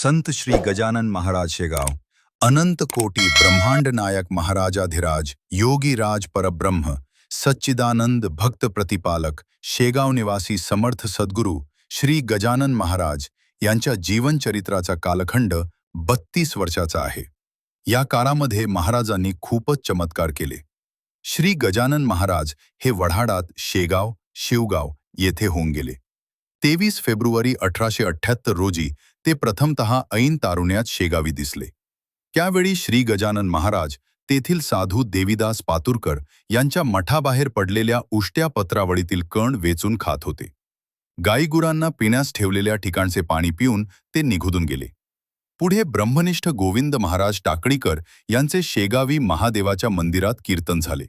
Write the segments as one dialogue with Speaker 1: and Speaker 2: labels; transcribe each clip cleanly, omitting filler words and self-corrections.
Speaker 1: संत श्री गजानन महाराज शेगाव, अनंत कोटी ब्रह्मांड नायक महाराजाधिराज, योगी राज परब्रह्म, सच्चिदानंद भक्त प्रतिपालक, शेगाव निवासी समर्थ सद्गुरू श्री गजानन महाराज यांच्या जीवनचरित्राचा कालखंड 32 वर्षाचा आहे. या काळामध्ये महाराजांनी खूपच चमत्कार केले. श्री गजानन महाराज हे वढाडात शेगाव, शिवगाव येथे होऊन गेले. 23 फेब्रुवारी 1878 रोजी ते प्रथमतः ऐन तारुण्यात शेगावी दिसले. त्यावेळी श्री गजानन महाराज तेथील साधू देवीदास पातुरकर यांच्या मठाबाहेर पडलेल्या उष्ट्या पत्रावळीतील कण वेचून खात होते. गाईगुरांना पिण्यास ठेवलेल्या ठिकाणचे पाणी पिऊन ते निघून गेले. पुढे ब्रह्मनिष्ठ गोविंद महाराज टाकळीकर यांचे शेगावी महादेवाच्या मंदिरात कीर्तन झाले.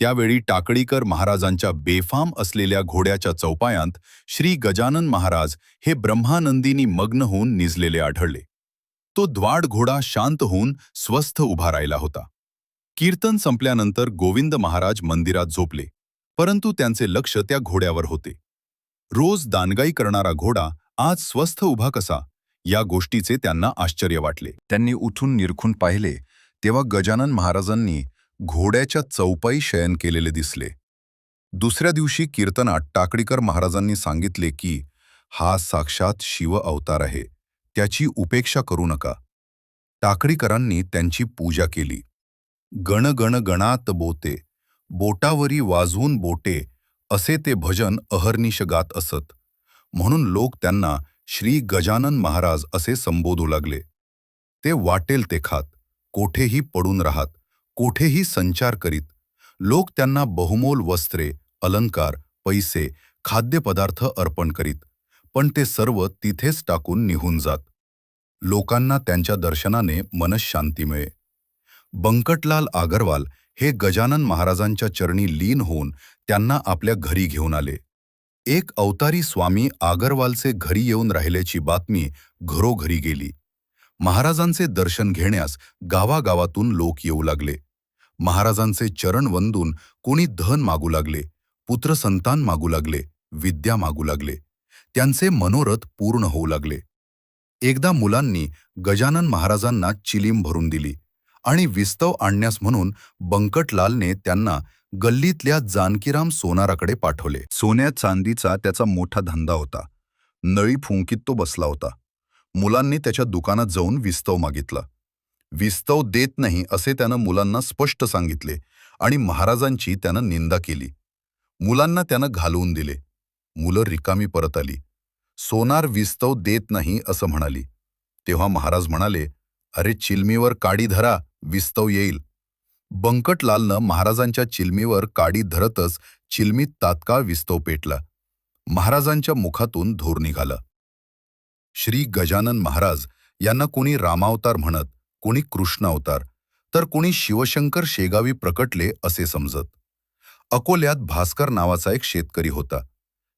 Speaker 1: त्यावेळी टाकळीकर महाराजांच्या बेफाम असलेल्या घोड्याच्या चौपायांत श्री गजानन महाराज हे ब्रह्मानंदीनी मग्न होऊन निजलेले आढळले. तो द्वाड घोडा शांत होऊन स्वस्थ उभा राहिला होता. कीर्तन संपल्यानंतर गोविंद महाराज मंदिरात झोपले, परंतु त्यांचे लक्ष त्या घोड्यावर होते. रोज दानगाई करणारा घोडा आज स्वस्थ उभा कसा, या गोष्टीचे त्यांना आश्चर्य वाटले. त्यांनी उठून निरखून पाहिले तेव्हा गजानन महाराजांनी घोड्याच्या चौपाई शयन केलेले दिसले. दुसऱ्या दिवशी कीर्तनात टाकळीकर महाराजांनी सांगितले की हा साक्षात शिव अवतार आहे, त्याची उपेक्षा करू नका. टाकळीकरांनी त्यांची पूजा केली. गण गण गणात बोते, बोटावरी वाजवून बोटे, असे ते भजन अहर्निश गात असत. म्हणून लोक त्यांना श्री गजानन महाराज असे संबोधू लागले. ते वाटेल ते खात, कोठेही पडून राहत, कोठेही संचार करीत. लोक त्यांना बहुमोल वस्त्रे, अलंकार, पैसे, खाद्यपदार्थ अर्पण करीत, पण ते सर्व तिथेच टाकून निघून जात. लोकांना त्यांच्या दर्शनाने मनःशांती मिळे. बंकटलाल आगरवाल हे गजानन महाराजांच्या चरणी लीन होऊन त्यांना आपल्या घरी घेऊन आले. एक अवतारी स्वामी आगरवालचे घरी येऊन राहिल्याची बातमी घरोघरी गेली. महाराजांचे दर्शन घेण्यास गावागावातून लोक येऊ लागले. महाराजांचे चरण वंदून कोणी धन मागू लागले, पुत्रसंतान मागू लागले, विद्या मागू लागले. त्यांचे मनोरथ पूर्ण होऊ लागले. एकदा मुलांनी गजानन महाराजांना चिलीम भरून दिली आणि विस्तव आणण्यास म्हणून बंकटलालने त्यांना गल्लीतल्या जानकीराम सोनाराकडे पाठवले. सोन्या चांदीचा त्याचा मोठा धंदा होता. नळी फुंकीत तो बसला होता. मुलांनी त्याच्या दुकानात जाऊन विस्तव मागितला. विस्तव देत नाही असे त्यानं मुलांना स्पष्ट सांगितले आणि महाराजांची त्यानं निंदा केली. मुलांना त्यानं घालवून दिले. मुलं रिकामी परत आली. सोनार विस्तव देत नाही असं म्हणाली. तेव्हा महाराज म्हणाले, अरे चिलमीवर काडी धरा, विस्तव येईल. बंकटलालनं महाराजांच्या चिलमीवर काडी धरतच चिलमीत तात्काळ विस्तव पेटला. महाराजांच्या मुखातून धूर निघाला. श्री गजानन महाराज यांना कोणी रामावतार म्हणत, कोणी कृष्ण अवतार, तर कोणी शिवशंकर शेगावी प्रकटले असे समजत. अकोल्यात भास्कर नावाचा एक शेतकरी होता.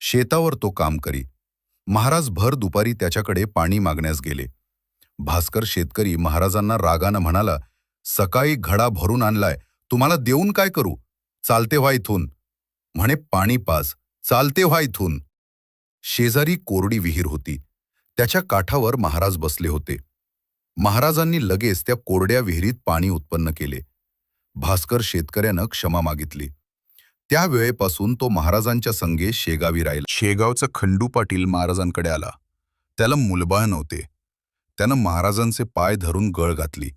Speaker 1: शेतावर तो काम करी. महाराज भर दुपारी त्याच्याकडे पाणी मागण्यास गेले. भास्कर शेतकरी महाराजांना रागानं म्हणाला, सकाळी घडा भरून आणलाय, तुम्हाला देऊन काय करू, चालते व्हा इथून. म्हणे पाणी पाज, चालते व्हा इथून. शेजारी कोरडी विहीर होती. त्याच्या काठावर महाराज बसले होते. महाराजांनी लगेच त्या कोरड्या विहिरीत पाणी उत्पन्न केले. भास्कर शेतकऱ्यानं क्षमा मागितली. त्या वेळेपासून तो महाराजांच्या संगे शेगावी राहिला. शेगावचा खंडू पाटील महाराजांकडे आला. त्याला मुलबाळ नव्हते. त्यानं महाराजांचे पाय धरून गळ घातली.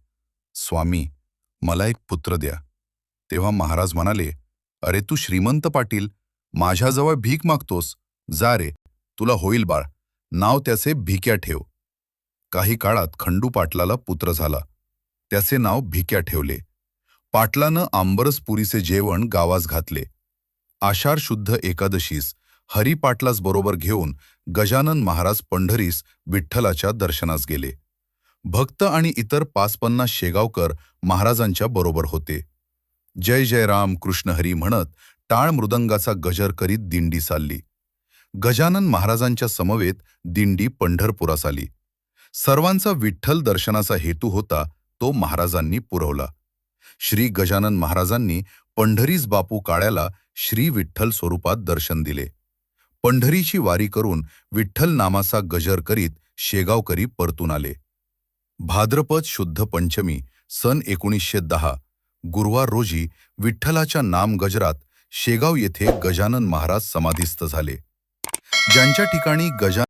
Speaker 1: स्वामी, मला एक पुत्र द्या. तेव्हा महाराज म्हणाले, अरे तू श्रीमंत पाटील, माझ्याजवळ भीक मागतोस, जा रे, तुला होईल बाळ. नाव त्याचे भिक्या ठेव. काही काळात खंडू पाटलाला पुत्र झाला. त्याचे नाव भिक्या ठेवले. पाटलानं आंबरसपुरीचे जेवण गावास घातले. आषाढ शुद्ध एकादशीस हरिपाटलास बरोबर घेऊन गजानन महाराज पंढरीस विठ्ठलाच्या दर्शनास गेले. भक्त आणि इतर 550 शेगावकर महाराजांच्या बरोबर होते. जय जय राम कृष्ण हरी म्हणत टाळ मृदंगाचा गजर करीत दिंडी चालली. गजानन महाराजांच्या समवेत दिंडी पंढरपुरास आली. सर्वांचा विठ्ठल दर्शनाचा हेतू होता तो महाराजांनी पुरवला. श्री गजानन महाराजांनी पंढरीस बापू काळ्याला श्री विठ्ठल स्वरूपात दर्शन दिले. पंढरीची वारी करून विठ्ठल नामाचा गजर करीत शेगावकरी परतून आले. भाद्रपद शुद्ध पंचमी सन 1910 गुरुवार रोजी विठ्ठलाच्या नाम गजरात शेगाव येथे गजानन महाराज समाधीस्थ झाले. ज्यांच्या ठिकाणी